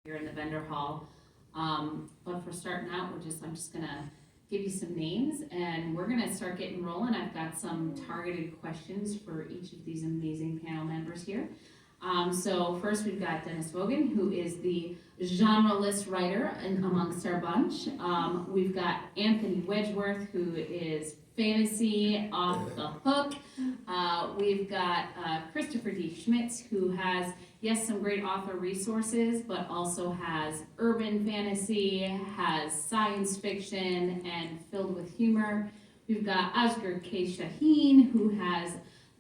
here in the vendor hall. But for starting out, I'm just gonna give you some names and we're gonna start getting rolling. I've got some targeted questions for each of these amazing panel members here. So first we've got Dennis Vogan, who is the genre list writer amongst our bunch. We've got Anthony Wedgeworth, who is fantasy off the hook. We've got Christopher D. Schmitz, who has, yes, some great author resources, but also has urban fantasy, has science fiction, and filled with humor. We've got Oscar K. Shaheen, who has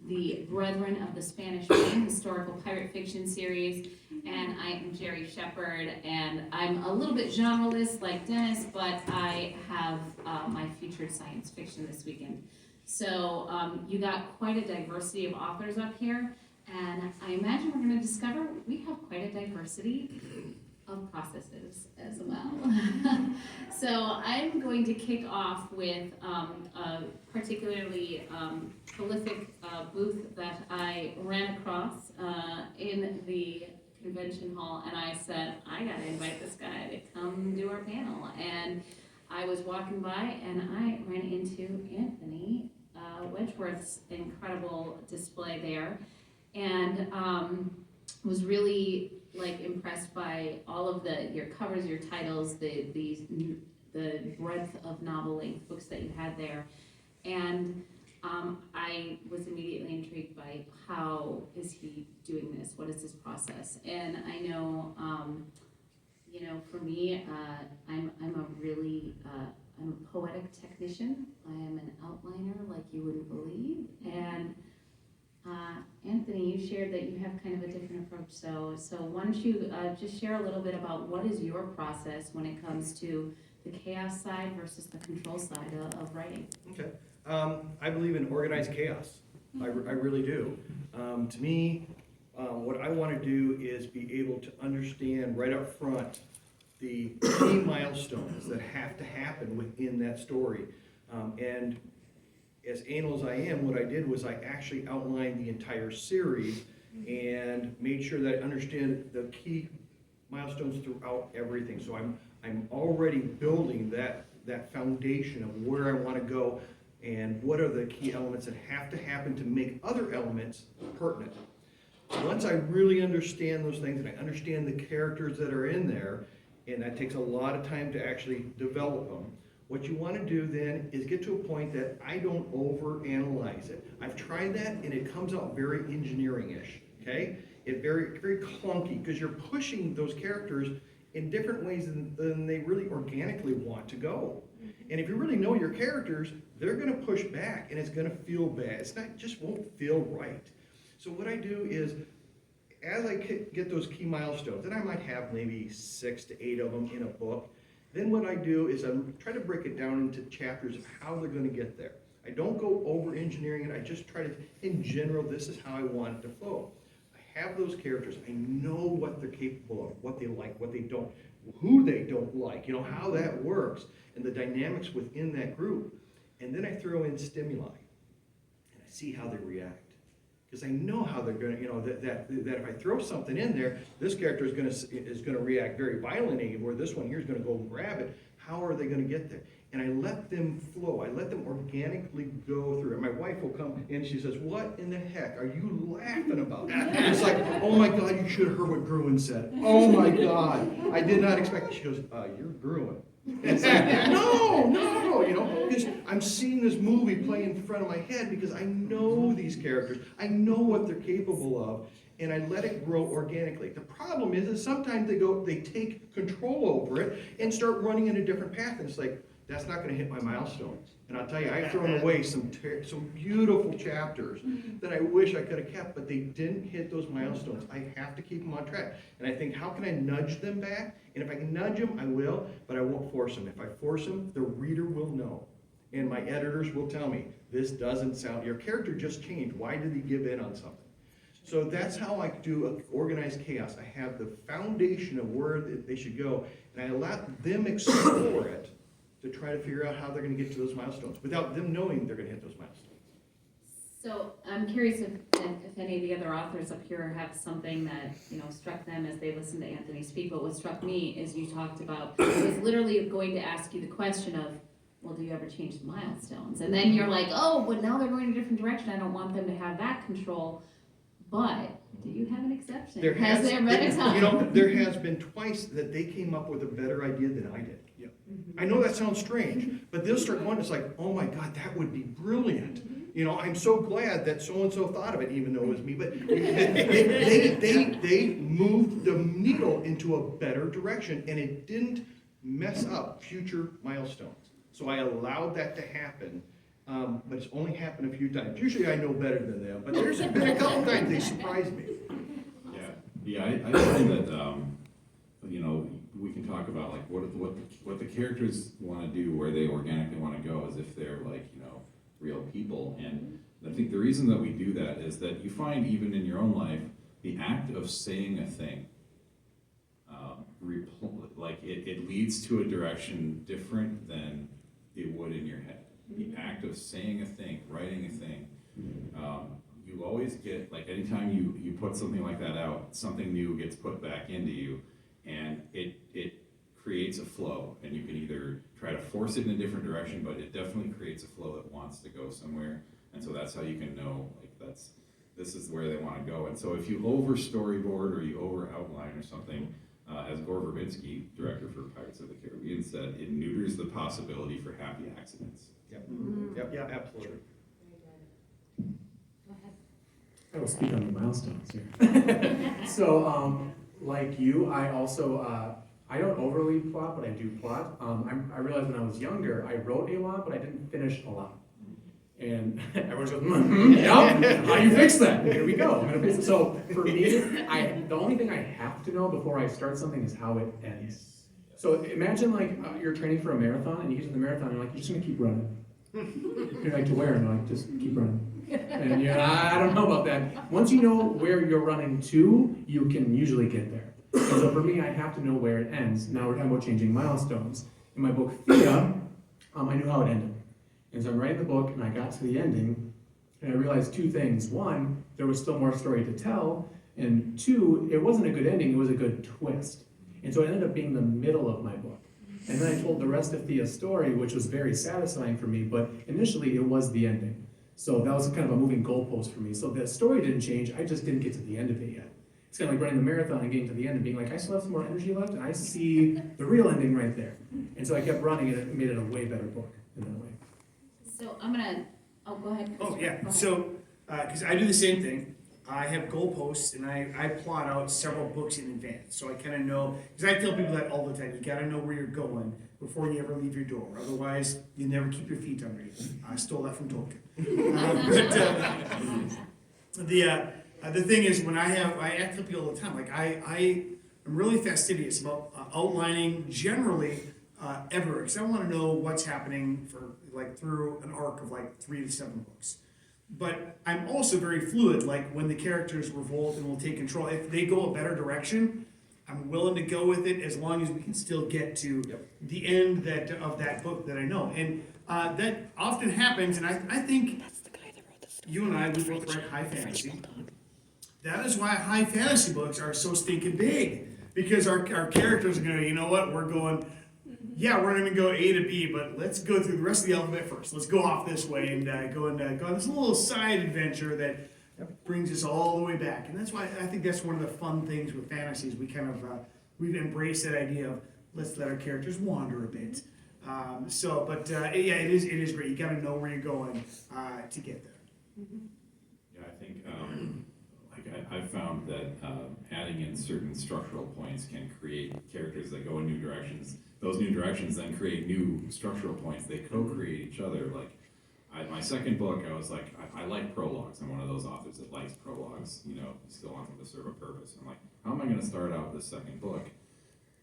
the Brethren of the Spanish Main historical pirate fiction series, and I am Jerry Shepard, and I'm a little bit genreless like Dennis, but I have my featured science fiction this weekend. So you got quite a diversity of authors up here, and I imagine we're going to discover we have quite a diversity of processes as well. So I'm going to kick off with a particularly prolific booth that I ran across in the convention hall, and I said, I gotta invite this guy to come do our panel. And I was walking by and I ran into Anthony Wedgeworth's incredible display there, and was really impressed by all of your covers, your titles, the breadth of novel length books that you had there. And I was immediately intrigued by how is he doing this? What is his process? And I know, for me, I'm a poetic technician. I am an outliner like you wouldn't believe. And Anthony, you shared that you have kind of a different approach. So why don't you just share a little bit about what is your process when it comes to the chaos side versus the control side of writing? Okay. I believe in organized chaos. I really do. To me, what I want to do is be able to understand right up front the key milestones that have to happen within that story. And as anal as I am, what I did was I actually outlined the entire series and made sure that I understand the key milestones throughout everything. So I'm already building that foundation of where I want to go and what are the key elements that have to happen to make other elements pertinent. Once I really understand those things and I understand the characters that are in there, and that takes a lot of time to actually develop them, what you want to do then is get to a point that I don't overanalyze it. I've tried that and it comes out very engineering-ish, okay? It's very, very clunky because you're pushing those characters in different ways than they really organically want to go. And if you really know your characters, they're going to push back and it's going to feel bad. Just won't feel right. So what I do is, as I get those key milestones, and I might have maybe 6 to 8 of them in a book, then what I do is I try to break it down into chapters of how they're going to get there. I don't go over engineering it. I just try to, in general, this is how I want it to flow. I have those characters. I know what they're capable of, what they like, what they don't, who they don't like, how that works, and the dynamics within that group. And then I throw in stimuli, and I see how they react. Because I know how they're going to, that if I throw something in there, this character is going to react very violently, where this one here is going to go and grab it. How are they going to get there? And I let them flow. I let them organically go through. And my wife will come in and she says, "What in the heck are you laughing about?" And it's like, "Oh my God, you should have heard what Gruen said. Oh my God, I did not expect it." She goes, "You're Gruen." And it's like, no, because I'm seeing this movie play in front of my head because I know these characters. I know what they're capable of, and I let it grow organically. The problem is sometimes they take control over it and start running in a different path, and it's like, that's not going to hit my milestones. And I'll tell you, I've thrown away some beautiful chapters that I wish I could have kept, but they didn't hit those milestones. I have to keep them on track. And I think, how can I nudge them back? And if I can nudge them, I will, but I won't force them. If I force them, the reader will know. And my editors will tell me, this doesn't sound, your character just changed. Why did he give in on something? So that's how I do organized chaos. I have the foundation of where they should go, and I let them explore it to try to figure out how they're going to get to those milestones without them knowing they're going to hit those milestones. So I'm curious if any of the other authors up here have something that, struck them as they listened to Anthony speak, but what struck me is you talked about, I was literally going to ask you the question of, well, do you ever change the milestones? And then you're like, oh, but now they're going a different direction, I don't want them to have that control, but do you have an exception? Has there been a time? There has been twice that they came up with a better idea than I did. I know that sounds strange, but they'll start going, it's like, oh my God, that would be brilliant. I'm so glad that so-and-so thought of it, even though it was me, but they moved the needle into a better direction, and it didn't mess up future milestones. So I allowed that to happen, but it's only happened a few times. Usually I know better than them, but there's been a couple times they surprised me. Yeah, I find that, we can talk about like what the characters want to do, where they organically want to go, as if they're like, real people. And I think the reason that we do that is that you find even in your own life, the act of saying a thing, it leads to a direction different than it would in your head. The act of saying a thing, writing a thing, you always get, like anytime you put something like that out, something new gets put back into you, and it creates a flow, and you can either try to force it in a different direction, but it definitely creates a flow that wants to go somewhere, and so that's how you can know, like, this is where they want to go. And so if you over storyboard or you over outline or something, as Gore Verbinski, director for Pirates of the Caribbean, said, it neuters the possibility for happy accidents. Yep, yeah, absolutely. Go ahead. I will speak on the milestones here. So, like you, I also, I don't overly plot, but I do plot. I realized when I was younger, I wrote a lot, but I didn't finish a lot. And everyone's goes, yep, how you fix that? Here we go. So for me, the only thing I have to know before I start something is how it ends. So imagine like you're training for a marathon, and you get to the marathon, and you're like, you're just gonna keep running. You're like, to where? And I'm like, just keep running. And I don't know about that. Once you know where you're running to, you can usually get there. And so for me, I have to know where it ends. Now we're talking about changing milestones. In my book, Thea, I knew how it ended. And so I'm writing the book, and I got to the ending, and I realized two things. One, there was still more story to tell, and two, it wasn't a good ending, it was a good twist. And so it ended up being the middle of my book. And then I told the rest of Thea's story, which was very satisfying for me, but initially it was the ending. So that was kind of a moving goalpost for me. So the story didn't change, I just didn't get to the end of it yet. It's kind of like running the marathon and getting to the end and being like, I still have some more energy left, and I see the real ending right there. And so I kept running, and it made it a way better book in that way. So I'm gonna, go ahead. Oh, Christopher. yeah, Go ahead. so, because I do the same thing, I have goalposts, and I plot out several books in advance, so I kind of know, because I tell people that all the time, you gotta know where you're going before you ever leave your door, otherwise, you never keep your feet under you. I stole that from Tolkien. The thing is, when I tell people all the time, like, I am really fastidious about outlining generally ever, because I want to know what's happening for like through an arc of like 3 to 7 books. But I'm also very fluid, like when the characters revolt and will take control. If they go a better direction, I'm willing to go with it as long as we can still get to the end of that book that I know. And that often happens, and I think you and I, we both write high fantasy. That is why high fantasy books are so stinking big, because our characters are going to, you know what, we're going, yeah, we're going to go A to B, but let's go through the rest of the alphabet first. Let's go off this way and go on this little side adventure that brings us all the way back. And that's why I think that's one of the fun things with fantasies. We kind of, we've embraced that idea of let's let our characters wander a bit. Yeah, it is great. You got to know where you're going to get there. Yeah, I think, I've found that adding in certain structural points can create characters that go in new directions. Those new directions then create new structural points. They co-create each other. Like, my second book, I was like, I like prologues. I'm one of those authors that likes prologues. You still want them to serve a purpose. I'm like, how am I going to start out this second book?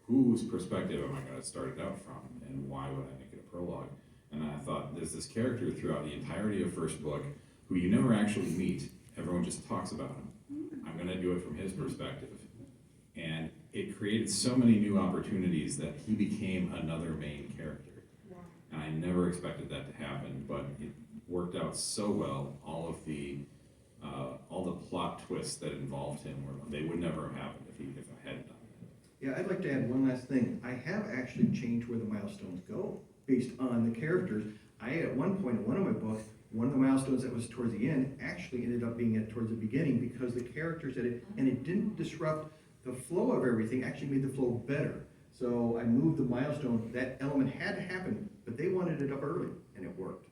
Whose perspective am I going to start it out from? And why would I make it a prologue? And I thought, there's this character throughout the entirety of first book who you never actually meet. Everyone just talks about him. I'm going to do it from his perspective. And it created so many new opportunities that he became another main character. And I never expected that to happen, but worked out so well. All the plot twists that involved him, they would never have happened if I hadn't done that. Yeah, I'd like to add one last thing. I have actually changed where the milestones go based on the characters. At one point in one of my books, one of the milestones that was towards the end actually ended up being towards the beginning because the characters and it didn't disrupt the flow of everything, actually made the flow better. So I moved the milestone. That element had to happen, but they wanted it up early, and it worked.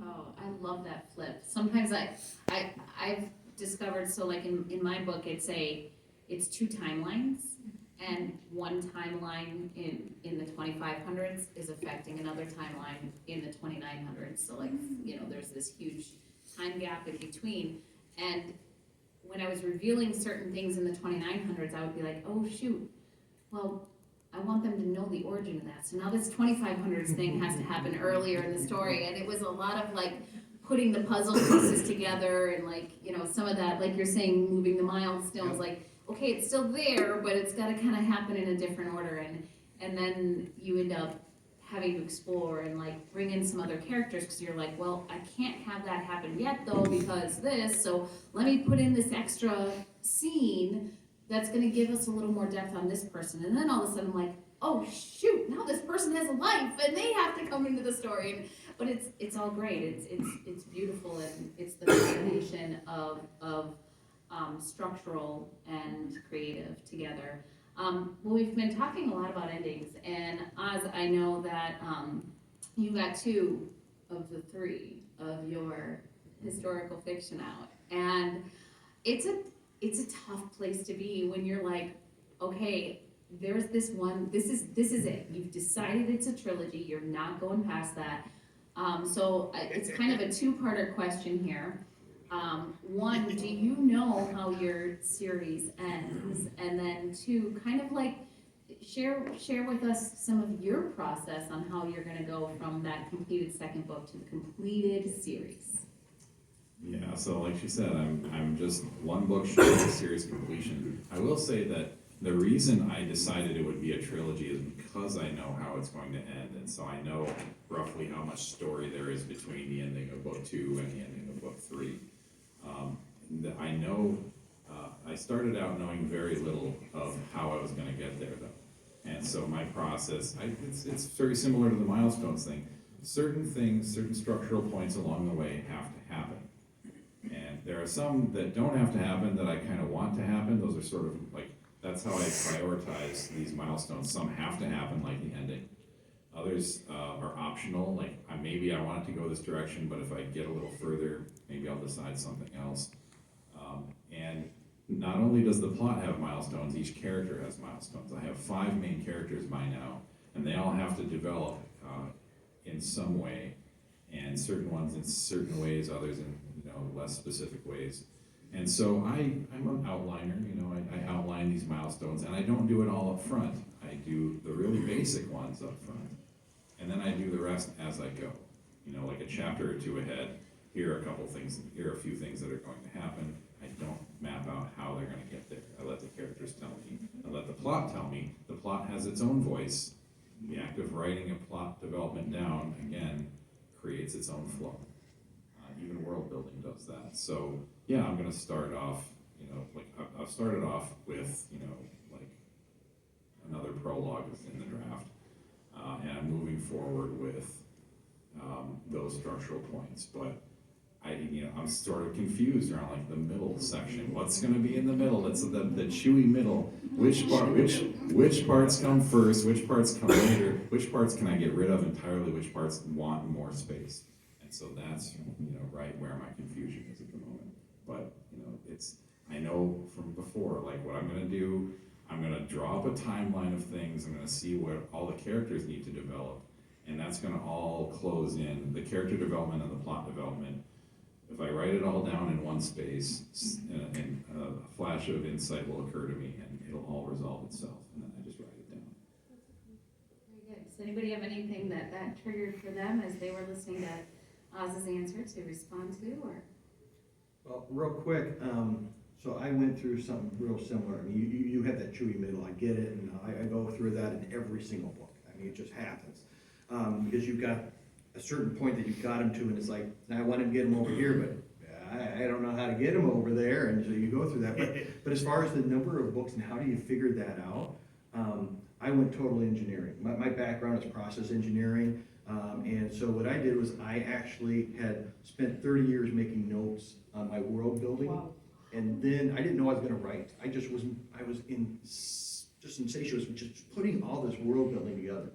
Oh, I love that flip. Sometimes I've discovered, so like in my book, it's two timelines, and one timeline in the 2500s is affecting another timeline in the 2900s. So like, there's this huge time gap in between. And when I was revealing certain things in the 2900s, I would be like, oh shoot, well, I want them to know the origin of that. So now this 2500s thing has to happen earlier in the story. And it was a lot of like putting the puzzle pieces together and like, some of that, like you're saying, moving the milestones, like, okay, it's still there, but it's got to kind of happen in a different order. And then you end up having to explore and like bring in some other characters because you're like, well, I can't have that happen yet though because this, so let me put in this extra scene that's going to give us a little more depth on this person. And then all of a sudden I'm like, oh shoot, now this person has a life and they have to come into the story. But it's all great. It's beautiful, and it's the combination of structural and creative together. Well, we've been talking a lot about endings, and Oz, I know that you got 2 of the 3 of your historical fiction out, and it's a tough place to be when you're like, okay, there's this one, this is it. You've decided it's a trilogy. You're not going past that. So it's kind of a 2-parter question here. One, do you know how your series ends? And then 2, kind of like share with us some of your process on how you're going to go from that completed second book to the completed series. Yeah, so like she said, I'm just one book short of series completion. I will say that the reason I decided it would be a trilogy is because I know how it's going to end, and so I know roughly how much story there is between the ending of book 2 and the ending of book 3. I know, I started out knowing very little of how I was going to get there, though, and so my process, it's very similar to the milestones thing. Certain things, certain structural points along the way have to happen. And there are some that don't have to happen that I kind of want to happen. Those are sort of like, that's how I prioritize these milestones. Some have to happen, like the ending. Others are optional, like maybe I want it to go this direction, but if I get a little further, maybe I'll decide something else. And not only does the plot have milestones, each character has milestones. I have 5 main characters by now, and they all have to develop in some way, and certain ones in certain ways, others in less specific ways. And so I'm an outliner, I outline these milestones, and I don't do it all up front. I do the really basic ones up front, and then I do the rest as I go. Like a chapter or 2 ahead, here are a few things that are going to happen. I don't map out how they're going to get there. I let the characters tell me. I let the plot tell me. The plot has its own voice. The act of writing a plot development down, again, creates its own flow. Even world building does that. So yeah, I'm going to start off, I've started off with, like another prologue in the draft. And I'm moving forward with those structural points. But I'm sort of confused around like the middle section. What's going to be in the middle? That's the chewy middle. Which parts come first? Which parts come later? Which parts can I get rid of entirely? Which parts want more space? And so that's right where my confusion is at the moment. But I know from before, like what I'm going to do. I'm going to draw up a timeline of things. I'm going to see what all the characters need to develop, and that's going to all close in the character development and the plot development. If I write it all down in one space, and a flash of insight will occur to me, and it'll all resolve itself, and then I just write it down. Very good. Does anybody have anything that triggered for them as they were listening to Oz's answer to respond to, or? Well, real quick, so I went through something real similar. I mean, you have that chewy middle, I get it, and I go through that in every single book. I mean, it just happens. Because you've got a certain point that you've got them to, and it's like, I want to get them over here, but I don't know how to get them over there, and so you go through that. But as far as the number of books and how do you figure that out, I went total engineering. My background is process engineering, and so what I did was I actually had spent 30 years making notes on my world building. Wow. And then I didn't know I was gonna write. I was just insatiable with just putting all this world building together.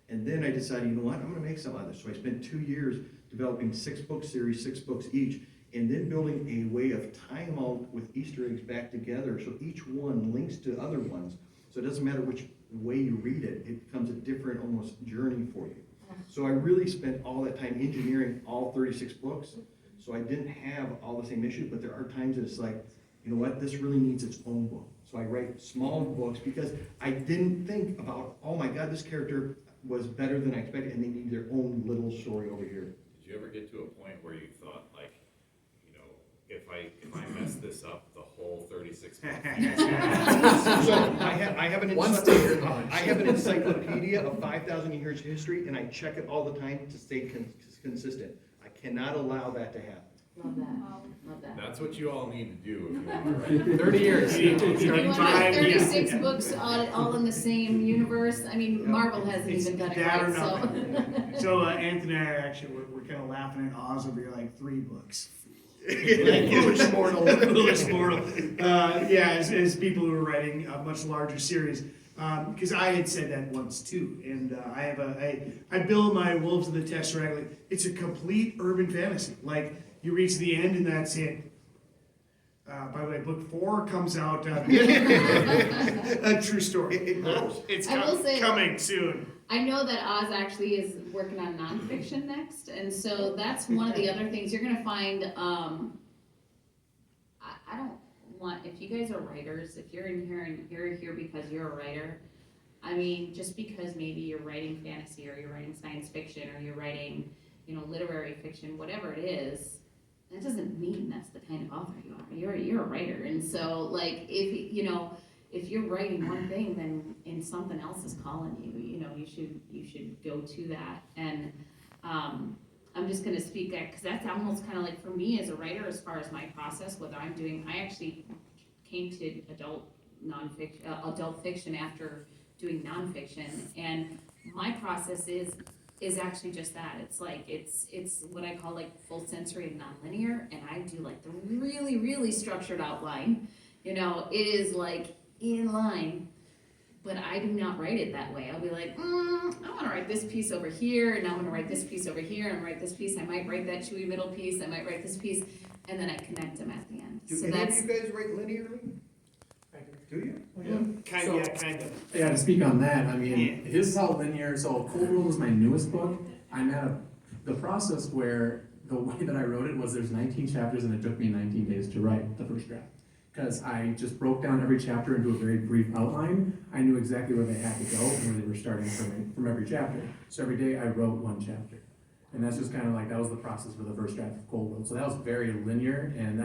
And then I decided, you know what, I'm gonna make some of this. So I spent 2 years developing 6-book series, 6 books each, and then building a way of tying them all with Easter eggs back together, so each one links to other ones. So it doesn't matter which way you read it, it becomes a different almost journey for you. So I really spent all that time engineering all 36 books. So I didn't have all the same issues, but there are times that it's like, you know what, this really needs its own book. So I write small books because I didn't think about, oh my God, this character was better than I expected, and they need their own little story over here. Did you ever get to a point where you thought, like, you know, if I mess this up, the whole 36 books? So I have an One sticker punch. I have an encyclopedia of 5,000 years of history, and I check it all the time to stay consistent. I cannot allow that to happen. Love that, love that. That's what you all need to do if you want to write. 30 years. You need to- If you want to have Five, yeah. 36 books all in the same universe, I mean, Marvel hasn't It's even done it that or right, so. nothing. So Anthony and I actually, we're kind of laughing at Oz over here, like 3 books. Foolish mortal. Foolish mortal. Yeah, as people who are writing a much larger series. Because I had said that once too, and I build my Wolves of the Tesseract, like, it's a complete urban fantasy. Like, you reach the end and that's it. By the way, book 4 comes out, a true story. It grows. It's I will say- coming soon. I know that Oz actually is working on nonfiction next, and so that's one of the other things you're gonna find, I don't want, if you guys are writers, if you're in here and you're here because you're a writer, I mean, just because maybe you're writing fantasy, or you're writing science fiction, or you're writing, you know, literary fiction, whatever it is, that doesn't mean that's the kind of author you are. You're a writer, and so, like, if, you know, if you're writing one thing, then and something else is calling you, you know, you should go to that. And I'm just gonna speak that, because that's almost kind of like for me as a writer, as far as my process, whether I'm doing, I actually came to adult fiction after doing nonfiction, and my process is actually just that. It's like, it's what I call like full sensory and nonlinear, and I do like the really, really structured outline. You know, it is like in line, but I do not write it that way. I'll be like, I want to write this piece over here, and I'm going to write this piece over here, and write this piece. I might write that chewy middle piece. I might write this piece, and then I connect them at the end. Do So any that's, of you guys write linearly? Do you? Kind of. Yeah, to speak on that, I mean, this is how linear, so Cold World was my newest book. I'm at the process where the way that I wrote it was there's 19 chapters and it took me 19 days to write the first draft. Because I just broke down every chapter into a very brief outline. I knew exactly where they had to go and where they were starting from every chapter. So every day I wrote one chapter. And that's just kind of like, that was the process for the first draft of Cold World. So that was very linear, and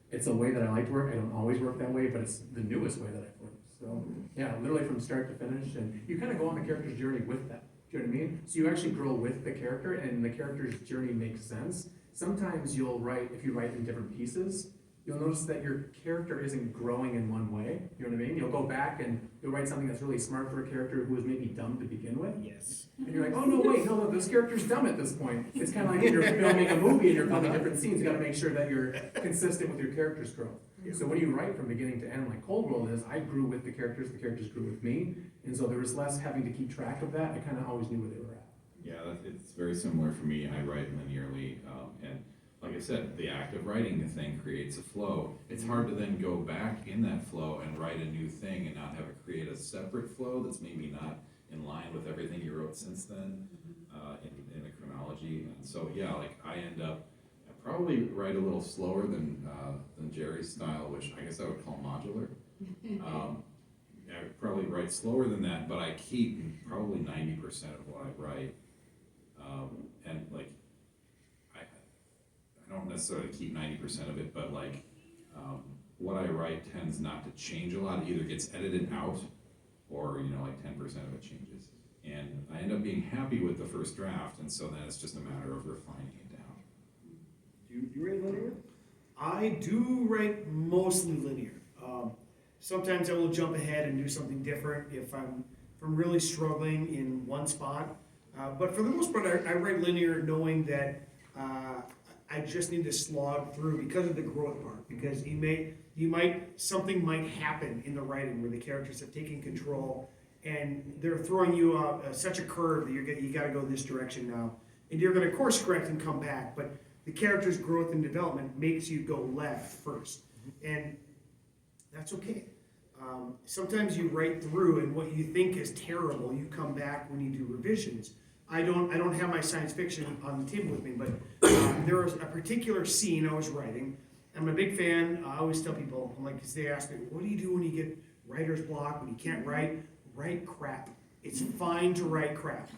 it's a way that I like to work. I don't always work that way, but it's the newest way that I work. So yeah, literally from start to finish, and you kind of go on the character's journey with them. Do you know what I mean? So you actually grow with the character, and the character's journey makes sense. Sometimes you'll write, if you write in different pieces, you'll notice that your character isn't growing in one way. You know what I mean? You'll go back and you'll write something that's really smart for a character who was maybe dumb to begin with. Yes. And you're like, oh no, wait, no, this character's dumb at this point. It's kind of like when you're filming a movie and you're filming different scenes, you gotta make sure that you're consistent with your character's growth. So when you write from beginning to end, like Cold World is, I grew with the characters grew with me, and so there was less having to keep track of that. I kind of always knew where they were at. Yeah, it's very similar for me. I write linearly, and like I said, the act of writing the thing creates a flow. It's hard to then go back in that flow and write a new thing and not have it create a separate flow that's maybe not in line with everything you wrote since then, in the chronology. And so, yeah, like I probably write a little slower than Jerry's style, which I guess I would call modular. I would probably write slower than that, but I keep probably 90% of what I write. And like, I don't necessarily keep 90% of it, but like, what I write tends not to change a lot. It either gets edited out, or, you know, like 10% of it changes. And I end up being happy with the first draft, and so then it's just a matter of refining it down. You read linear? I do write mostly linear. Sometimes I will jump ahead and do something different if I'm really struggling in one spot. But for the most part, I write linear knowing that I just need to slog through because of the growth part. Because something might happen in the writing where the characters have taken control and they're throwing you such a curve that you got to go this direction now, and you're going to course correct and come back. But the character's growth and development makes you go left first, and that's okay. Sometimes you write through, and what you think is terrible, you come back when you do revisions. I don't have my science fiction on the table with me, but there was a particular scene I was writing. I'm a big fan. I always tell people, I'm like, 'cause they ask me, what do you do when you get writer's block, when you can't write? Write crap. It's fine to write crap,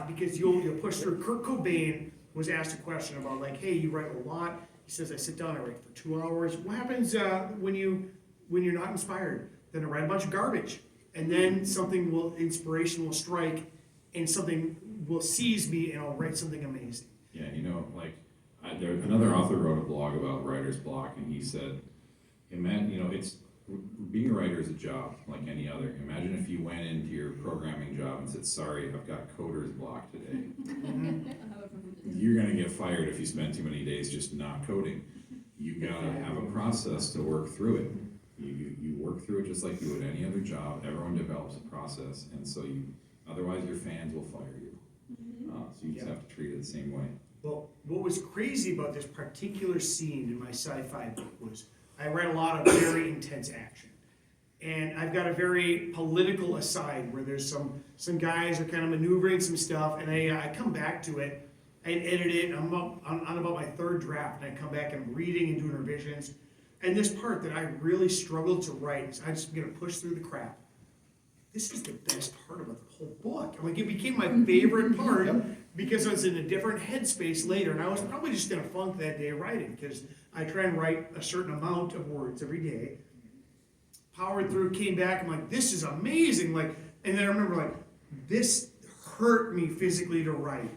because you'll push through. Kurt Cobain was asked a question about like, hey, you write a lot. He says, I sit down, I write for 2 hours. What happens when you're not inspired? Then I write a bunch of garbage, and then inspiration will strike, and something will seize me, and I'll write something amazing. Yeah, another author wrote a blog about writer's block, and he said, being a writer is a job like any other. Imagine if you went into your programming job and said, sorry, I've got coder's block today. You're gonna get fired if you spend too many days just not coding. You gotta have a process to work through it. You work through it just like you would any other job. Everyone develops a process, and so otherwise your fans will fire you. So you just have to treat it the same way. Well, what was crazy about this particular scene in my sci-fi book was I read a lot of very intense action. And I've got a very political aside where there's some guys are kind of maneuvering some stuff, and I come back to it and edit it. I'm on about my third draft, and I come back and I'm reading and doing revisions. And this part that I really struggled to write is I'm just gonna push through the crap. This is the best part about the whole book. I'm like, it became my favorite part because I was in a different headspace later, and I was probably just gonna funk that day writing because I try and write a certain amount of words every day. Powered through, came back, I'm like, this is amazing. And then I remember this hurt me physically to write,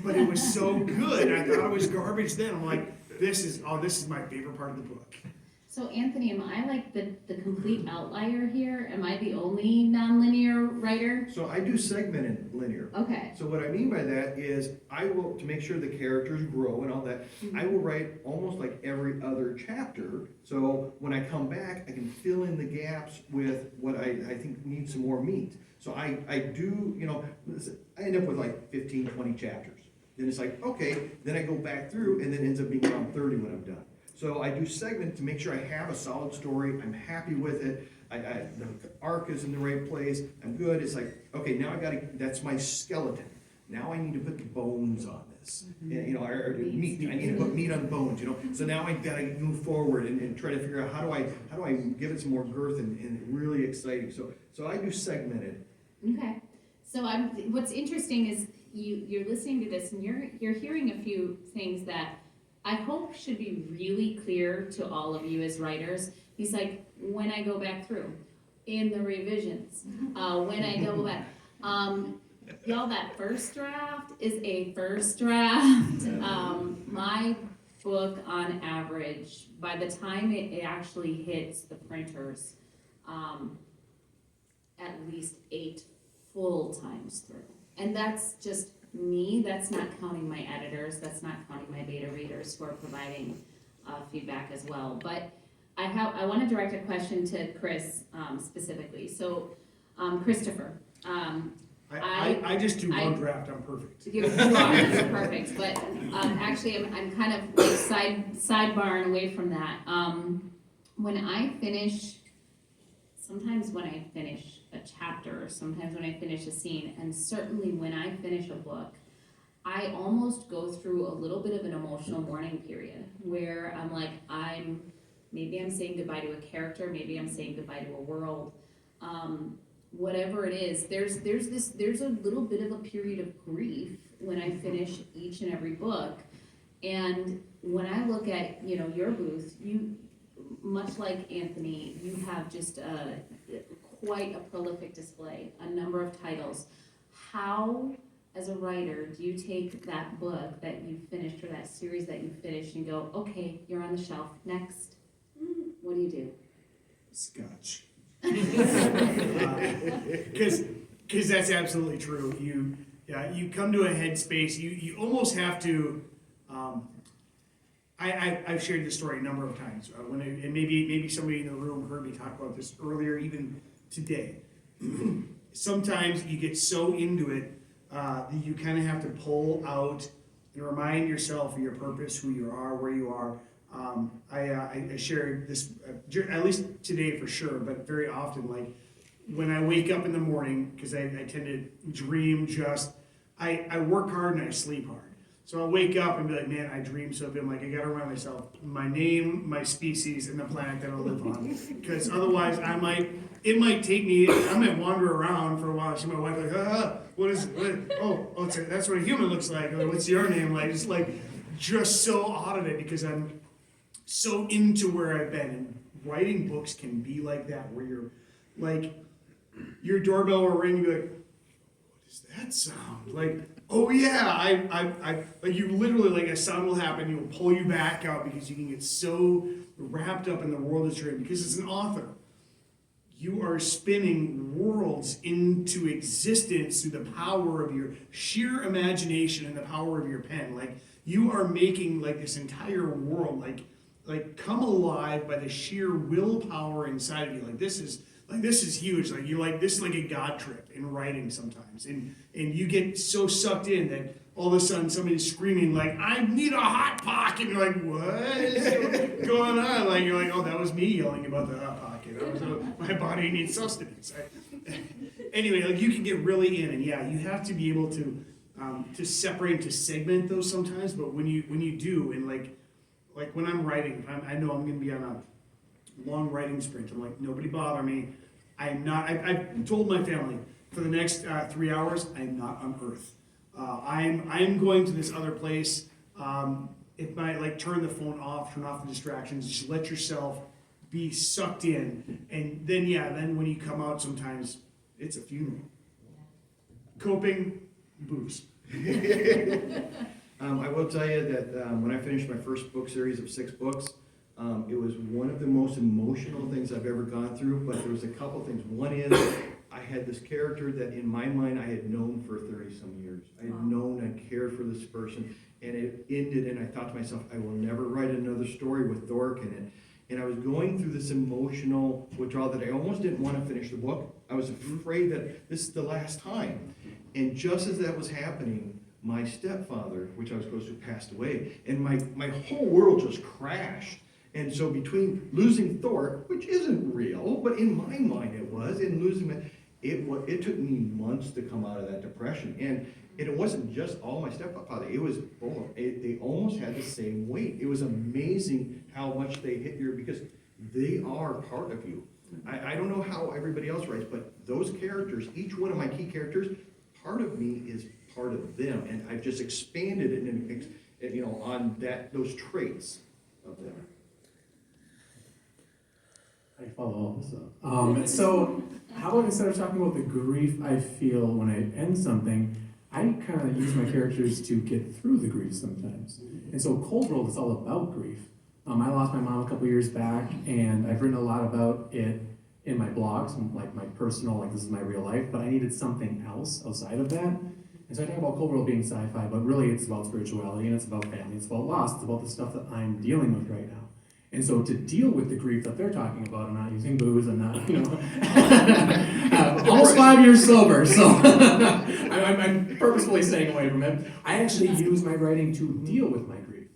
but it was so good. I thought it was garbage then. I'm like, this is my favorite part of the book. So Anthony, am I like the complete outlier here? Am I the only non-linear writer? So I do segmented linear. Okay. So what I mean by that is I will, to make sure the characters grow and all that, I will write almost like every other chapter. So when I come back, I can fill in the gaps with what I think needs some more meat. So I do, I end up with like 15, 20 chapters. Then it's like, okay, then I go back through and then it ends up being around 30 when I'm done. So I do segment to make sure I have a solid story, I'm happy with it, the arc is in the right place, I'm good. It's like, okay, now that's my skeleton. Now I need to put the bones on this, and, or meat. I need to put meat on the bones, So now I gotta move forward and try to figure out how do I give it some more girth and really exciting. So I do segmented. Okay. So what's interesting is you're listening to this and you're hearing a few things that I hope should be really clear to all of you as writers. He's like, when I go back through, in the revisions, when I double back. Y'all, that first draft is a first draft. My book, on average, by the time it actually hits the printers, at least 8 full times through. And that's just me, that's not counting my editors, that's not counting my beta readers who are providing feedback as well. But I want to direct a question to Chris specifically. So, Christopher, I just do one draft, I'm perfect. you're perfect. But actually, I'm kind of like sidebarring away from that. Sometimes when I finish a chapter, sometimes when I finish a scene, and certainly when I finish a book, I almost go through a little bit of an emotional mourning period where I'm like, maybe I'm saying goodbye to a character, maybe I'm saying goodbye to a world, whatever it is. There's a little bit of a period of grief when I finish each and every book, and when I look at your booth, much like Anthony, you have just quite a prolific display, a number of titles. How as a writer, do you take that book that you finished or that series that you finished and go, okay, you're on the shelf, next? What do you do? Scotch. Because that's absolutely true. You come to a headspace. You almost have to. I've shared this story a number of times. And maybe somebody in the room heard me talk about this earlier, even today. Sometimes you get so into it that you kind of have to pull out and remind yourself of your purpose, who you are, where you are. I shared this, at least today for sure, but very often, like when I wake up in the morning, because I tend to dream I work hard and I sleep hard. So I'll wake up and be like, man, I dream so good. I'm like, I gotta remind myself my name, my species, and the planet that I'll live on. Because otherwise it might take me, I might wander around for a while. See my wife like, what is it? That's what a human looks like. Or what's your name like? It's like, just so out of it because I'm so into where I've been. And writing books can be like that, where you're like, your doorbell will ring and be like, what is that sound? Like, oh yeah, I like you literally, like a sound will happen, you will pull you back out because you can get so wrapped up in the world that you're in. Because as an author, you are spinning worlds into existence through the power of your sheer imagination and the power of your pen. Like, you are making like this entire world like come alive by the sheer willpower inside of you. This is huge. Like, you like this is like a God trip in writing sometimes. And you get so sucked in that all of a sudden somebody's screaming like, I need a Hot Pocket. And you're like, what is going on? Like, you're like, oh, that was me yelling about the Hot Pocket. My body needs sustenance. Anyway, like, you can get really in, and yeah, you have to be able to separate, to segment those sometimes. But when you do, and like when I'm writing, I know I'm going to be on a long writing sprint. I'm like, nobody bother me. I've told my family for the next 3 hours, I'm not on Earth. I'm going to this other place. It might like turn the phone off, turn off the distractions, just let yourself be sucked in. And then when you come out, sometimes it's a funeral. Coping, booze. I will tell you that when I finished my first book series of 6 books, it was one of the most emotional things I've ever gone through, but there was a couple things. One is I had this character that in my mind I had known for 30-some years. I had known and cared for this person, and it ended, and I thought to myself, I will never write another story with Thork in it. And I was going through this emotional withdrawal that I almost didn't want to finish the book. I was afraid that this is the last time. And just as that was happening, my stepfather, which I was close to, passed away, and my whole world just crashed. And so between losing Thork, which isn't real, but in my mind it was, and losing it took me months to come out of that depression. And it wasn't just all my stepfather, it was both. They almost had the same weight. It was amazing how much they hit you, because they are part of you. I don't know how everybody else writes, but those characters, each one of my key characters, part of me is part of them, and I've just expanded it and on those traits of them. I follow all this up. So how about instead of talking about the grief I feel when I end something, I kind of use my characters to get through the grief sometimes. And so Cold World is all about grief. I lost my mom a couple years back, and I've written a lot about it in my blogs, like my personal, like this is my real life, but I needed something else outside of that. And so I talk about Cold World being sci-fi, but really it's about spirituality, and it's about family, it's about loss, it's about the stuff that I'm dealing with right now. And so to deal with the grief that they're talking about, I'm not using booze, I'm not, almost 5 years sober, so I'm purposefully staying away from it. I actually use my writing to deal with my grief.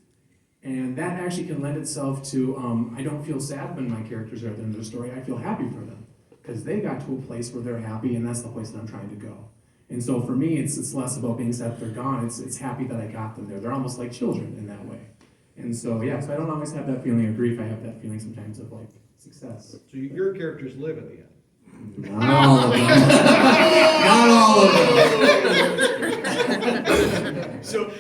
And that actually can lend itself to, I don't feel sad when my characters are at the end of the story, I feel happy for them. Because they got to a place where they're happy, and that's the place that I'm trying to go. And so for me, it's less about being sad that they're gone, it's happy that I got them there. They're almost like children in that way. And so, yeah, so I don't always have that feeling of grief, I have that feeling sometimes of like success. So your characters live at the end? Not all of them. Not all of them. So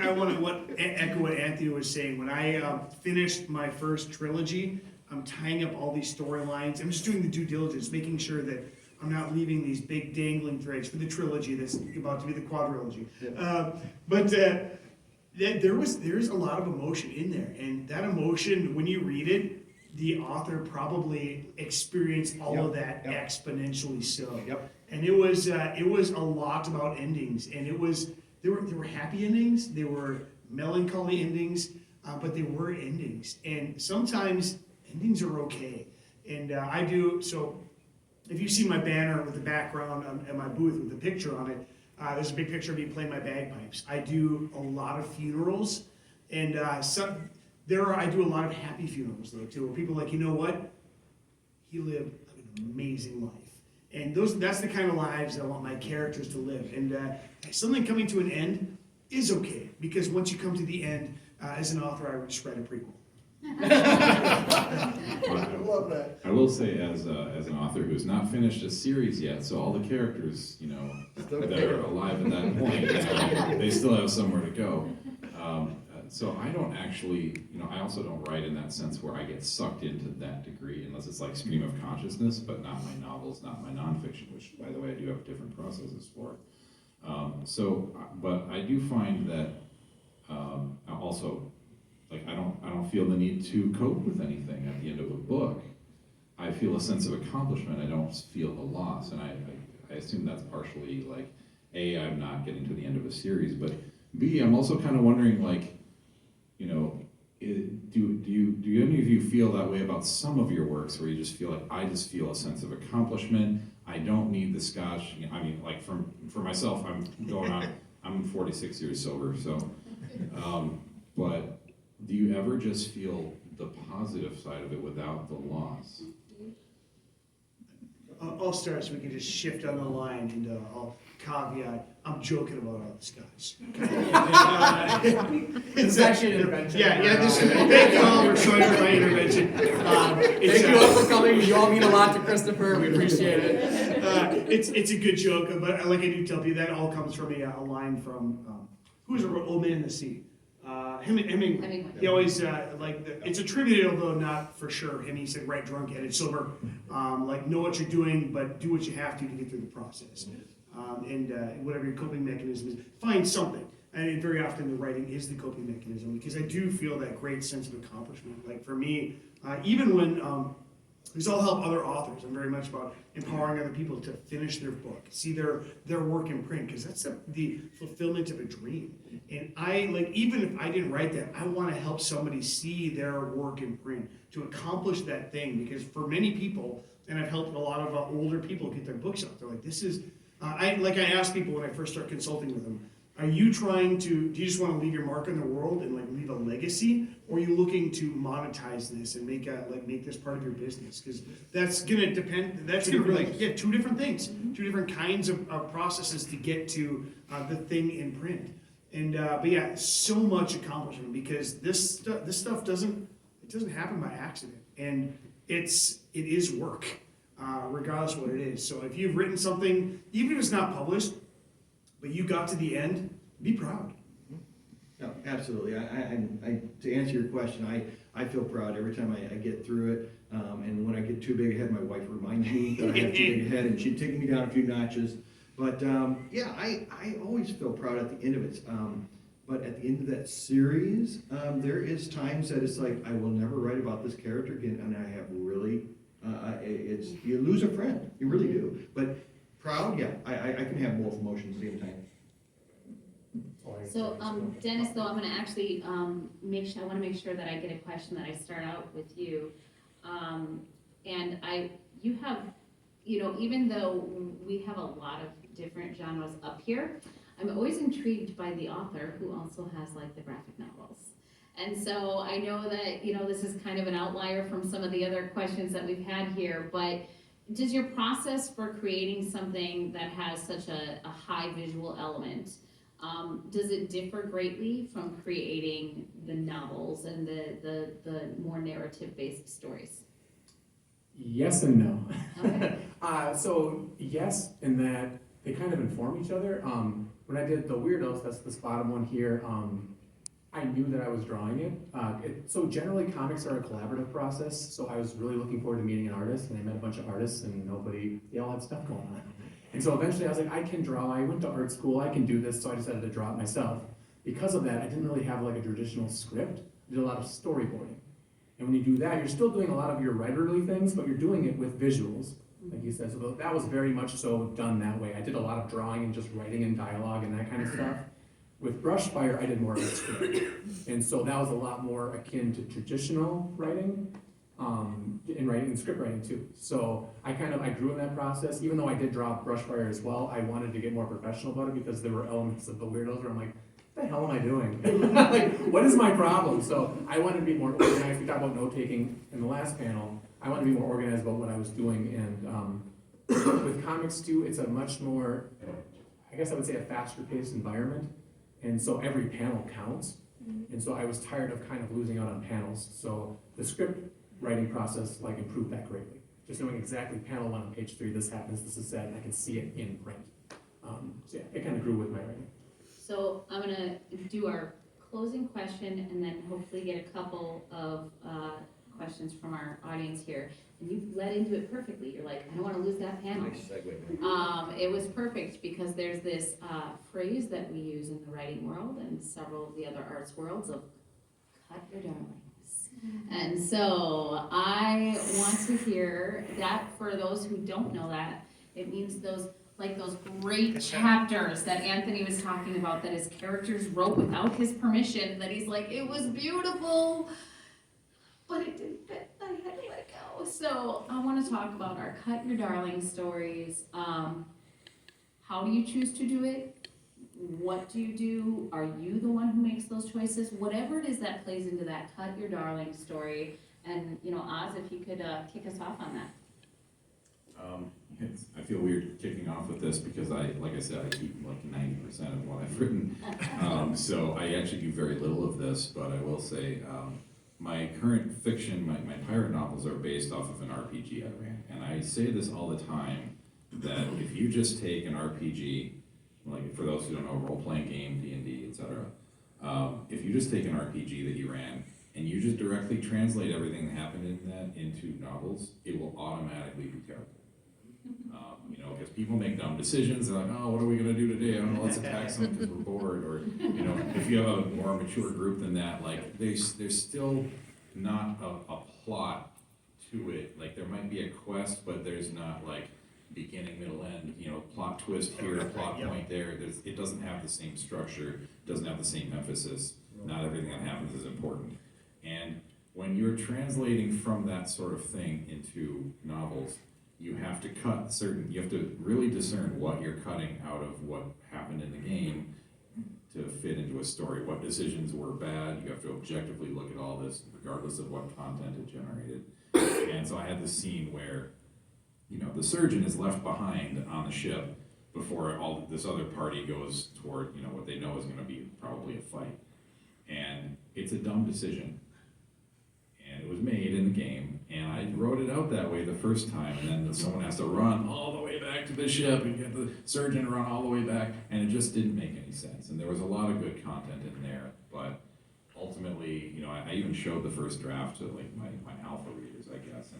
I want to echo what Anthony was saying. When I finished my first trilogy, I'm tying up all these storylines. I'm just doing the due diligence, making sure that I'm not leaving these big dangling threads for the trilogy that's about to be the quadrilogy. There's a lot of emotion in there, and that emotion, when you read it, the author probably experienced all of that exponentially so. Yep. And it was a lot about endings, and there were happy endings, there were melancholy endings, but they were endings, and sometimes endings are okay. And I do so. If you see my banner with the background at my booth with the picture on it, there's a big picture of me playing my bagpipes. I do a lot of funerals, and I do a lot of happy funerals though too, where people are like, you know what, he lived an amazing life, and that's the kind of lives I want my characters to live. And something coming to an end is okay, because once you come to the end, as an author, I would just write a prequel. I love that. I will say, as an author who's not finished a series yet, so all the characters, you know, that are alive at that point, they still have somewhere to go. So I don't actually, you know, I also don't write in that sense where I get sucked into that degree, unless it's like stream of consciousness, but not my novels, not my nonfiction, which, by the way, I do have different processes for. But I do find that also, like, I don't feel the need to cope with anything at the end of a book. I feel a sense of accomplishment. I don't feel a loss, and I assume that's partially like, A, I'm not getting to the end of a series, but B, I'm also kind of wondering, like, you know, do any of you feel that way about some of your works, where you just feel like, I just feel a sense of accomplishment. I don't need the scotch. I mean, like, for myself, I'm 46 years sober, so, but do you ever just feel the positive side of it without the loss? I'll start so we can just shift on the line, and I'll caveat, I'm joking about all the scotch. It's actually an intervention. Thank you all for showing up my intervention. Thank you all for coming. You all mean a lot to Christopher. We appreciate it. It's a good joke, but like I do tell you, that all comes from a line from who's Old Man in the Sea? Hemingway. He always it's attributed, although not for sure. He said, "Right drunk, headed sober." Like, know what you're doing, but do what you have to get through the process. And whatever your coping mechanism is, find something. And very often the writing is the coping mechanism, because I do feel that great sense of accomplishment. Like for me, even when these all help other authors. I'm very much about empowering other people to finish their book, see their work in print, because that's the fulfillment of a dream. And even if I didn't write that, I want to help somebody see their work in print, to accomplish that thing. Because for many people, and I've helped a lot of older people get their books out, they're like, this is, I ask people when I first start consulting with them, do you just want to leave your mark on the world and leave a legacy, or are you looking to monetize this and make this part of your business? Because that's gonna depend. That's gonna really two different things, two different kinds of processes to get to the thing in print. And but yeah, so much accomplishment, because this stuff doesn't happen by accident, and it is work, regardless of what it is. So if you've written something, even if it's not published, but you got to the end, be proud. No, absolutely. I to answer your question, I feel proud every time I get through it. And when I get too big ahead, my wife reminds me that I have too big a head, and she'd take me down a few notches. But yeah, I always feel proud at the end of it. But at the end of that series, there is times that it's like, I will never write about this character again, and I have really, you lose a friend, you really do. But proud, yeah, I can have both emotions at the same time. So, Dennis, though, I'm gonna actually, I wanna make sure that I get a question that I start out with you. And you have, even though we have a lot of different genres up here, I'm always intrigued by the author who also has the graphic novels. And so I know that, this is kind of an outlier from some of the other questions that we've had here, but does your process for creating something that has such a high visual element, does it differ greatly from creating the novels and the more narrative-based stories? Yes and no. Okay. So yes, in that they kind of inform each other. When I did The Weirdos, that's this bottom one here, I knew that I was drawing it. So generally comics are a collaborative process, so I was really looking forward to meeting an artist, and I met a bunch of artists, and they all had stuff going on. And so eventually I was like, I can draw, I went to art school, I can do this, so I decided to draw it myself. Because of that, I didn't really have like a traditional script. I did a lot of storyboarding. And when you do that, you're still doing a lot of your writerly things, but you're doing it with visuals, like you said. So that was very much so done that way. I did a lot of drawing and just writing and dialogue and that kind of stuff. With Brushfire, I did more of a script. And so that was a lot more akin to traditional writing, in writing and script writing too. So I grew in that process. Even though I did draw Brushfire as well, I wanted to get more professional about it because there were elements of the weirdos where I'm like, what the hell am I doing? Like, what is my problem? So I wanted to be more organized. We talked about note-taking in the last panel. I wanted to be more organized about what I was doing. And with comics too, it's a much more, I guess I would say a faster paced environment. And so every panel counts. And so I was tired of kind of losing out on panels. So the script writing process like improved that greatly. Just knowing exactly panel 1 on page 3, this happens, this is said, and I can see it in print. So yeah, it kind of grew with my writing. So I'm gonna do our closing question and then hopefully get a couple of questions from our audience here. And you led into it perfectly. You're like, I don't want to lose that panel. Nice segue. It was perfect because there's this phrase that we use in the writing world and several of the other arts worlds of cut your darlings. And so I want to hear that for those who don't know that, it means those great chapters that Anthony was talking about that his characters wrote without his permission, that he's like, it was beautiful, but it didn't fit, I had to let go. So I want to talk about our cut your darling stories. How do you choose to do it? What do you do? Are you the one who makes those choices? Whatever it is that plays into that cut your darling story. And, Oz, if you could kick us off on that. I feel weird kicking off with this because like I said, I keep like 90% of what I've written. So I actually do very little of this, but I will say my current fiction, my pirate novels are based off of an RPG I ran. And I say this all the time, that if you just take an RPG, like for those who don't know, role-playing game, D&D, etc. If you just take an RPG that you ran and you just directly translate everything that happened in that into novels, it will automatically be terrible. Because people make dumb decisions. They're like, oh, what are we going to do today? I don't know, let's attack someone because we're bored. Or, if you have a more mature group than that, like, there's still not a plot to it. Like, there might be a quest, but there's not, like, beginning, middle, end, plot twist here, plot point there. It doesn't have the same structure, doesn't have the same emphasis. Not everything that happens is important. And when you're translating from that sort of thing into novels, you have to really discern what you're cutting out of what happened in the game to fit into a story. What decisions were bad, you have to objectively look at all this, regardless of what content it generated. And so I had this scene where, the surgeon is left behind on the ship before all this other party goes toward, what they know is going to be probably a fight. And it's a dumb decision. And it was made in the game, and I wrote it out that way the first time, and then someone has to run all the way back to the ship and get the surgeon to run all the way back, and it just didn't make any sense. And there was a lot of good content in there, but ultimately, I even showed the first draft to like my alpha readers, I guess,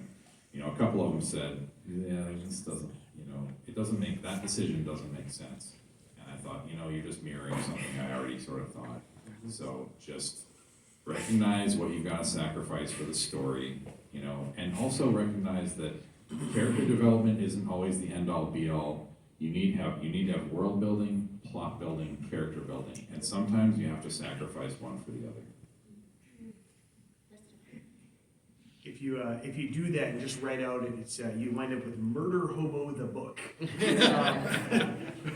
and a couple of them said, yeah, this doesn't, that decision doesn't make sense. And I thought, you're just mirroring something I already sort of thought. So just recognize what you've got to sacrifice for the story, and also recognize that character development isn't always the end-all, be-all. You need to have world building, plot building, character building, and sometimes you have to sacrifice one for the other. If you do that and just write out and it's you wind up with Murder Hobo the book,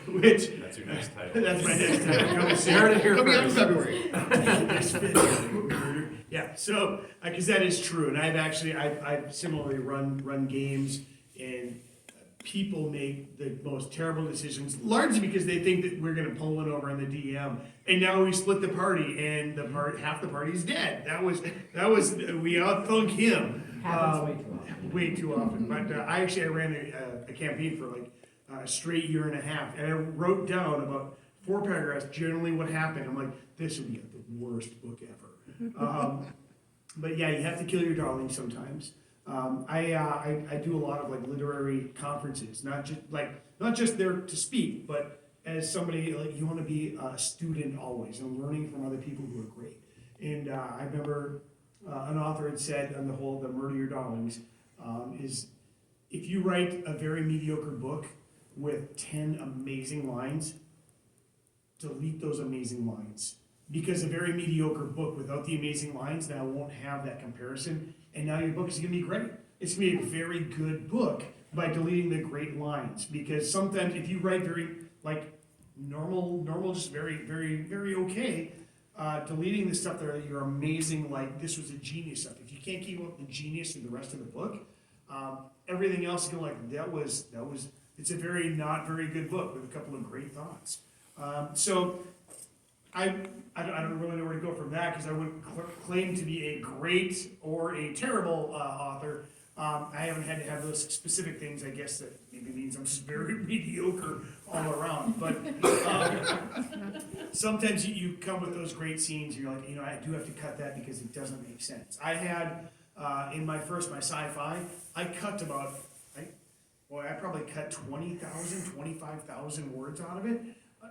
which That's your next title. that's my next title. Coming soon. Heard it here Coming out in first. February. Yeah, so because that is true, and I've similarly run games, and people make the most terrible decisions, largely because they think that we're going to pull it over on the DM, and now we split the party, and half the party's dead. That was we outthunk him. Happens Way too often. But I ran a campaign for like a straight year and a half, and I wrote down about 4 paragraphs, generally what happened, I'm like, this would be the worst book ever. But yeah, you have to kill your darlings sometimes. I do a lot of like literary conferences, not just there to speak, but as somebody, like, you want to be a student always and learning from other people who are great. And I remember an author had said on the Murder Your Darlings, is if you write a very mediocre book with 10 amazing lines, delete those amazing lines. Because a very mediocre book without the amazing lines now won't have that comparison, and now your book is gonna be great. It's gonna be a very good book by deleting the great lines, because sometimes if you write very, like, normal, just very, very, very okay, deleting the stuff that you're amazing, like, this was a genius stuff. If you can't keep up the genius in the rest of the book, everything else is gonna like, it's a very not very good book with a couple of great thoughts. So I don't really know where to go from that, because I wouldn't claim to be a great or a terrible author. I haven't had to have those specific things. I guess that maybe means I'm just very mediocre all around. But sometimes you come with those great scenes, and you're like, I do have to cut that because it doesn't make sense. I had, in my sci-fi, I cut I probably cut 20,000, 25,000 words out of it.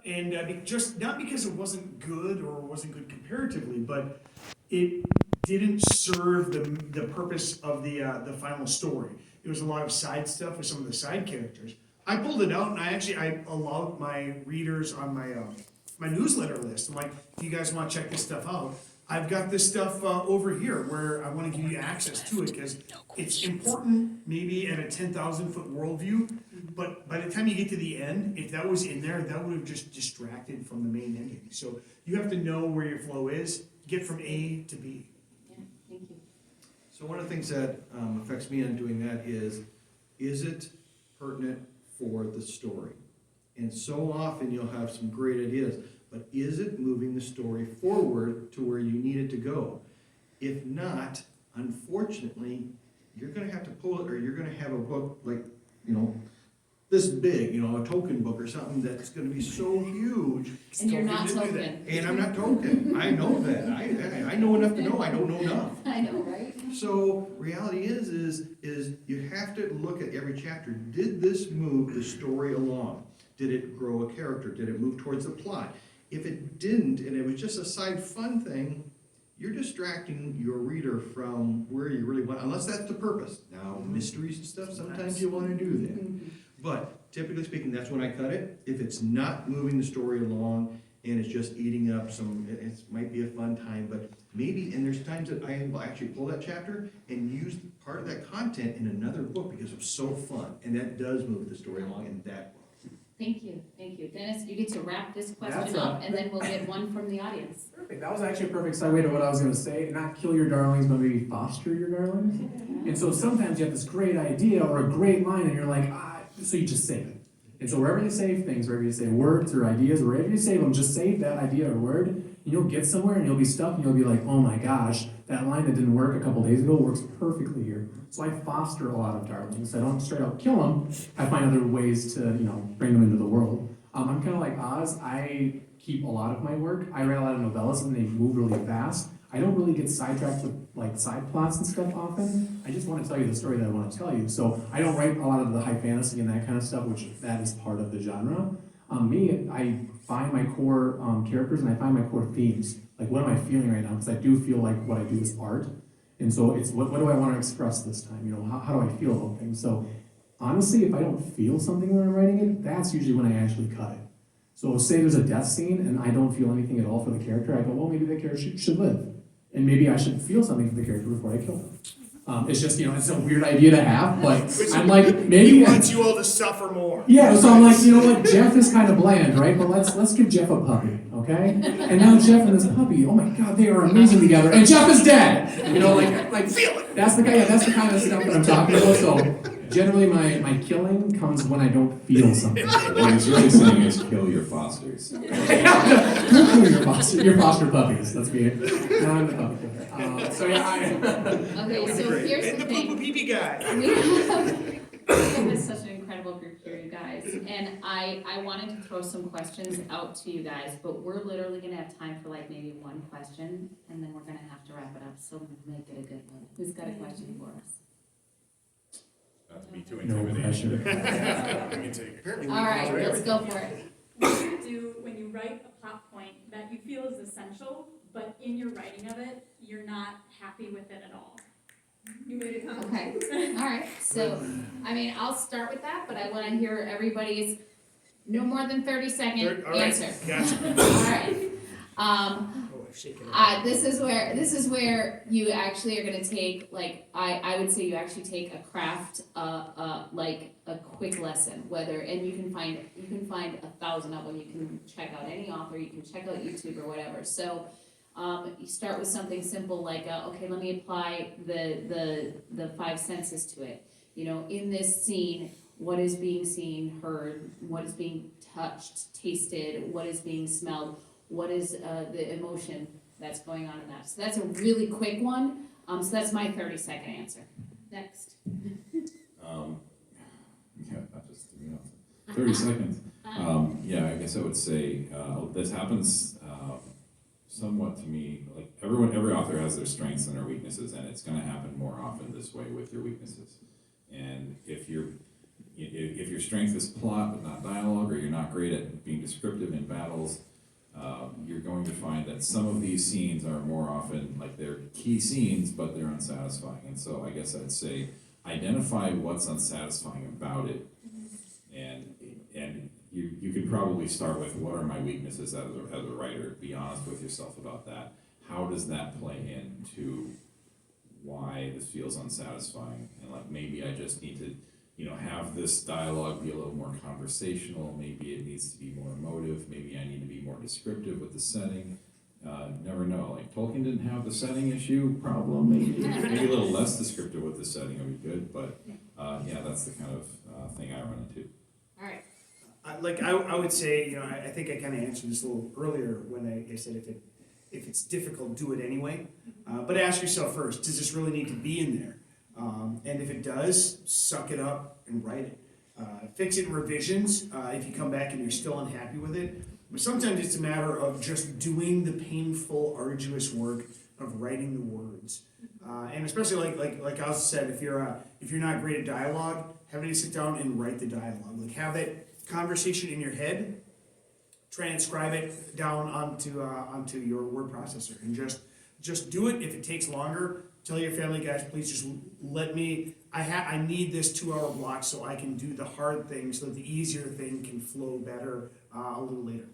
And just not because it wasn't good or wasn't good comparatively, but it didn't serve the purpose of the final story. There was a lot of side stuff with some of the side characters. I pulled it out, and I allowed my readers on my newsletter list. I'm like, if you guys want to check this stuff out, I've got this stuff over here where I want to give you access to it, because it's important maybe at a 10,000 foot worldview, but by the time you get to the end, if that was in there, that would have just distracted from the main ending. So you have to know where your flow is, get from A to B. Yeah, thank you. So one of the things that affects me on doing that is it pertinent for the story? And so often you'll have some great ideas, but is it moving the story forward to where you need it to go? If not, unfortunately, you're gonna have to pull it, or you're gonna have a book like, this big, a token book or something that's gonna be so huge. And you're not Token didn't do token. And I'm not token. I know that. I know enough to know I don't know enough. I know, right? So reality is you have to look at every chapter. Did this move the story along? Did it grow a character? Did it move towards the plot? If it didn't, and it was just a side fun thing, you're distracting your reader from where you really want, unless that's the purpose. Now, mysteries and stuff, sometimes you want to do that. But typically speaking, that's when I cut it. If it's not moving the story along and it's just eating up it might be a fun time, but maybe, and there's times that I will actually pull that chapter and use part of that content in another book because it's so fun. And that does move the story along in that book. Thank you. Dennis, you get to wrap this question That's up, and then we'll get one from the audience. Perfect. That was actually a perfect segue to what I was going to say. Not kill your darlings, but maybe foster your darlings. And so sometimes you have this great idea or a great line, and you're like, so you just save it. And so wherever you save things, wherever you say words or ideas, wherever you save them, just save that idea or word, and you'll get somewhere, and you'll be stuck, and you'll be like, oh my gosh, that line that didn't work a couple days ago works perfectly here. So I foster a lot of darlings. I don't straight up kill them. I find other ways to, bring them into the world. I'm kind of like Oz. I keep a lot of my work. I write a lot of novellas, and they move really fast. I don't really get sidetracked with like side plots and stuff often. I just want to tell you the story that I want to tell you. So I don't write a lot of the high fantasy and that kind of stuff, which that is part of the genre. I find my core characters, and I find my core themes. Like, what am I feeling right now? Because I do feel like what I do is art. And so it's, what do I want to express this time? How do I feel about things? So honestly, if I don't feel something when I'm writing it, that's usually when I actually cut it. So say there's a death scene and I don't feel anything at all for the character, I go, well, maybe the character should live. And maybe I should feel something for the character before I kill them. It's just, it's a weird idea to have, but I'm like, maybe... He wants you all to suffer more. Yeah, so I'm like, what, Jeff is kind of bland, right? But let's give Jeff a puppy, okay? And now Jeff and this puppy, oh my God, they are amazing together, and Jeff is dead! Like feel it! That's the kind of stuff that I'm talking about, so generally my killing comes when I don't feel something. What he's really saying is kill your fosters. Kill your foster puppies, let's be it. Now I'm the puppy killer. Okay, so here's And the the thing. poo-poo pee-pee guy. We have such an incredible group here, you guys. And I wanted to throw some questions out to you guys, but we're literally gonna have time for like maybe one question, and then we're gonna have to wrap it up, so make it a good one. Who's got a question for us? Not to be too No intimidating. pressure. Apparently we All right, answer let's go everything. for it. What do you do when you write a plot point that you feel is essential, but in your writing of it, you're not happy with it at all? You made it complicated. Okay, all right, so, I mean, I'll start with that, but I wanna hear everybody's no more than 30-second All right, answer. gotcha. All right, Oh, I've shaken it. this is where you actually are gonna take, like, I would say you actually take a craft, like a quick lesson, whether, and you can find 1,000 of them, you can check out any author, you can check out YouTube or whatever, so, you start with something simple like, okay, let me apply the 5 senses to it. You know, in this scene, what is being seen, heard, what is being touched, tasted, what is being smelled, what is the emotion that's going on in that. So that's a really quick one. So that's my 30-second answer. Next. Yeah, not just, 30 seconds. Yeah, I guess I would say, this happens, somewhat to me, like every author has their strengths and their weaknesses, and it's gonna happen more often this way with your weaknesses. And if your strength is plot but not dialogue, or you're not great at being descriptive in battles, you're going to find that some of these scenes are more often, like they're key scenes, but they're unsatisfying. And so I guess I'd say, identify what's unsatisfying about it, and you could probably start with, what are my weaknesses as a writer? Be honest with yourself about that. How does that play into why this feels unsatisfying? And like, maybe I just need to, have this dialogue be a little more conversational. Maybe it needs to be more emotive. Maybe I need to be more descriptive with the setting. Never know. Like, Tolkien didn't have the setting issue problem. Maybe a little less descriptive with the setting would be good. But yeah, that's the kind of thing I run into. All right. I would say, I think I kind of answered this a little earlier when I said if it's difficult, do it anyway. But ask yourself first, does this really need to be in there? And if it does, suck it up and write it. Fix it in revisions if you come back and you're still unhappy with it. But sometimes it's a matter of just doing the painful, arduous work of writing the words. And especially like I said, if you're not great at dialogue, having to sit down and write the dialogue. Like, have that conversation in your head, transcribe it down onto your word processor, and just do it. If it takes longer, tell your family, guys, please just let me. I need this 2-hour block so I can do the hard thing, so that the easier thing can flow better a little later.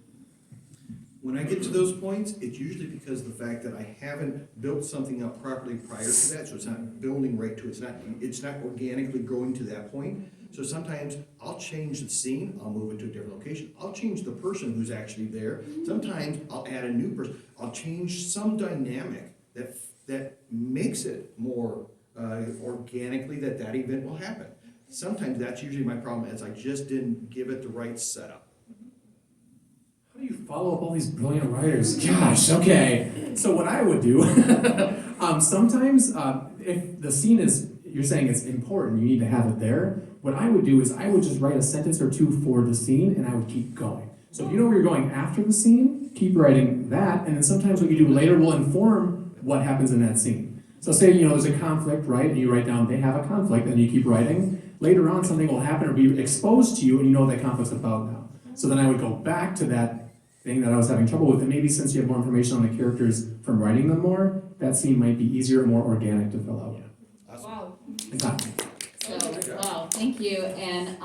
When I get to those points, it's usually because of the fact that I haven't built something up properly prior to that, so it's not building right to it. It's not organically growing to that point. So sometimes I'll change the scene, I'll move it to a different location. I'll change the person who's actually there. Sometimes I'll add a new person. I'll change some dynamic that makes it more organically that event will happen. Sometimes that's usually my problem, is I just didn't give it the right setup. How do you follow up all these brilliant writers? Gosh, okay. So what I would do, sometimes if the scene is, you're saying it's important, you need to have it there, what I would do is I would just write a sentence or two for the scene, and I would keep going. So if you know where you're going after the scene, keep writing that, and then sometimes what you do later will inform what happens in that scene. So say, there's a conflict, right, and you write down, they have a conflict, and you keep writing. Later on, something will happen or be exposed to you, and you know what that conflict's about now. So then I would go back to that thing that I was having trouble with, and maybe since you have more information on the characters from writing them more, that scene might be easier and more organic to fill out. Wow. Exactly. So, wow, thank you. And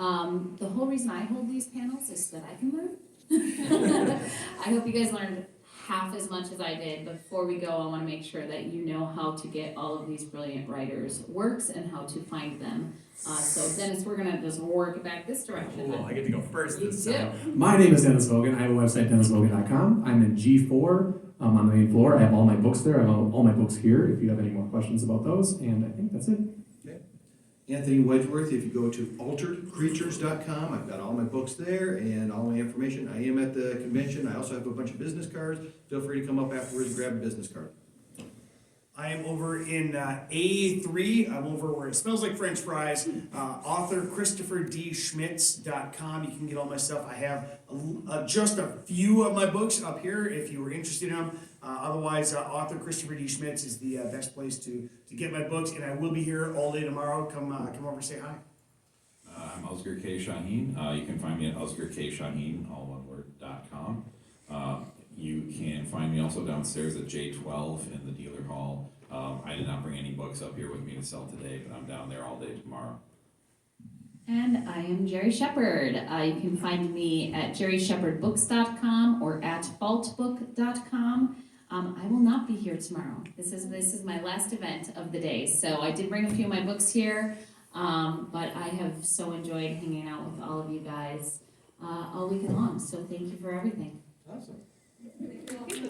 the whole reason I hold these panels is so that I can learn. I hope you guys learned half as much as I did. Before we go, I want to make sure that you know how to get all of these brilliant writers' works and how to find them. So Dennis, we're going to just work it back this direction. Cool, I get to go first You this do. time. My name is Dennis Vogan. I have a website, dennisvogan.com. I'm in G4 on the main floor. I have all my books there. I have all my books here if you have any more questions about those. And I think that's it. Anthony Wedgeworth, if you go to alteredcreatures.com, I've got all my books there and all my information. I am at the convention. I also have a bunch of business cards. Feel free to come up afterwards and grab a business card. I am over in A3. I'm over where it smells like French fries. Author ChristopherDSchmitz.com. You can get all my stuff. I have just a few of my books up here if you were interested in them. Otherwise, author Christopher D. Schmitz is the best place to get my books. And I will be here all day tomorrow. Come over and say hi. I'm Oscar K. Shaheen. You can find me at OscarKShaheen, all one word, .com. You can find me also downstairs at J12 in the dealer hall. I did not bring any books up here with me to sell today, but I'm down there all day tomorrow. And I am Jerry Shepard. You can find me at jerryshepardbooks.com or at faultbook.com. I will not be here tomorrow. This is my last event of the day. So I did bring a few of my books here, but I have so enjoyed hanging out with all of you guys all weekend long. So thank you for everything. Awesome. Thank you.